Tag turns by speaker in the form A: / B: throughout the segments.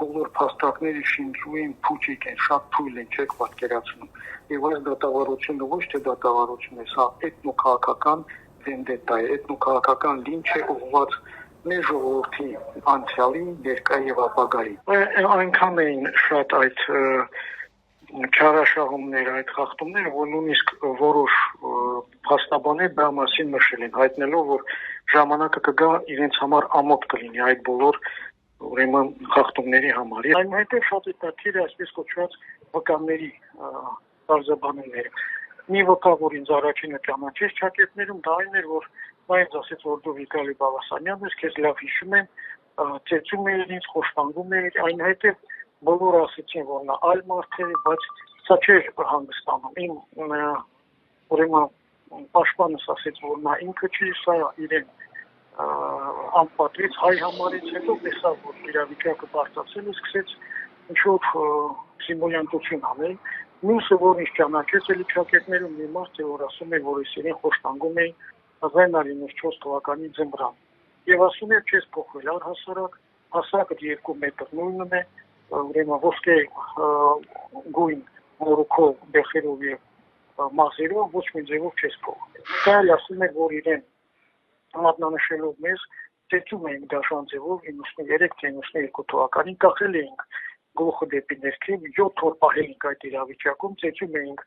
A: բոլոր փաստարկները շինծուին փուչիկ են, շատ թույլ են, չեք պատկերացնում։ Եվ այս դատավարությունը ոչ թե դատավարություն է, սա էթնոքաղաքական վենդետա է, էթնոքաղաքական լինչ է ուղղված մեր ժողովրդի անցյալին, ներկա եւ ապագային։ Այնքան էին շատ այդ չարաշահումները, այդ խախտումները, որ նույնիսկ որոշ փաստաբաններ դա մասին նշել են, հայտնելով, որ ժամանակը կգա իրենց համար ամոթ կլինի այդ բոլոր ուրեմն խախտումների համար։ Այնուհետև շատ հետաքրքիր է այսպես կոչված վկաների բարձաբանումները։ Մի վկա, որ ինձ առաջինը ճանաչեց ճակերտներում, դա այն էր, որ ինձ ասեց, որ դու Վիտալի Բալասանյանն ես, քեզ լավ հիշում եմ, ծեծում էիր ինձ, խոշտանգում էիր, այնուհետև բոլորը ասեցին, որ նա այլ մարդ է, բայց սա չէր հանգստանում։ Իմ ուրեմն պաշտպանս ասեց, որ նա ինքը չի, սա իրեն անպատրից հայ համարից, հետո տեսավ, որ իրավիճակը բարձրացել է, սկսեց ինչ-որ սիմուլյանտություն անել։ Մյուսը, որ ինձ ճանաչեց էլի ճակերտներում մի մարդ է, որ ասում է, որ ես իրեն խոշտանգում էի 1994 թվականի ձմռան։ Եվ ասում է, չես փոխվել առհասարակ, հասակը 2 մետր նույնն է, ուրեմն ոսկե գույն մորուքով, բեխերով եւ մազերով ոչ մի ձևով չես փոխվել։ Դա ասում է, որ իրեն մատնանշելով մեզ ծեծում էինք դաշան ձևով 93-92 թվականին կախել էինք գլուխը դեպի ներքև 7 օր պահել էինք այդ իրավիճակում, ծեծում էինք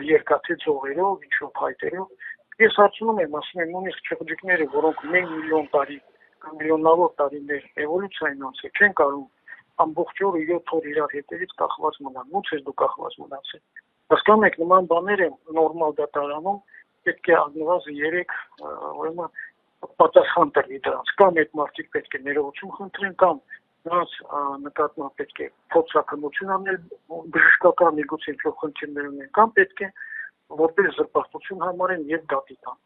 A: երկաթի ձողերով, ինչ-որ փայտերով։ Ես հարցնում եմ, ասում եմ, նույնիսկ չղջիկները, որոնք մեկ միլիոն տարի կամ միլիոնավոր տարիներ էվոլյուցիա են անցել, չեն կարող ամբողջ օրը 7 օր իրար հետևից կախված մնան։ Ո՞նց ես դու կախված մնացել։ Հասկանում եք, նման բաները նորմալ դատարանում պետք է առնվազն 3 ուրեմն պատասխան տրվի դրանց, կամ այդ մարդիկ պետք է ներողություն խնդրեն, կամ նրանց նկատմամբ պետք է փոխհատուցություն անել բժշկական միգուցե ինչ-որ խնդիրներ ունեն, կամ պետք է որպես զրպարտություն համարեն եւ դատի տան։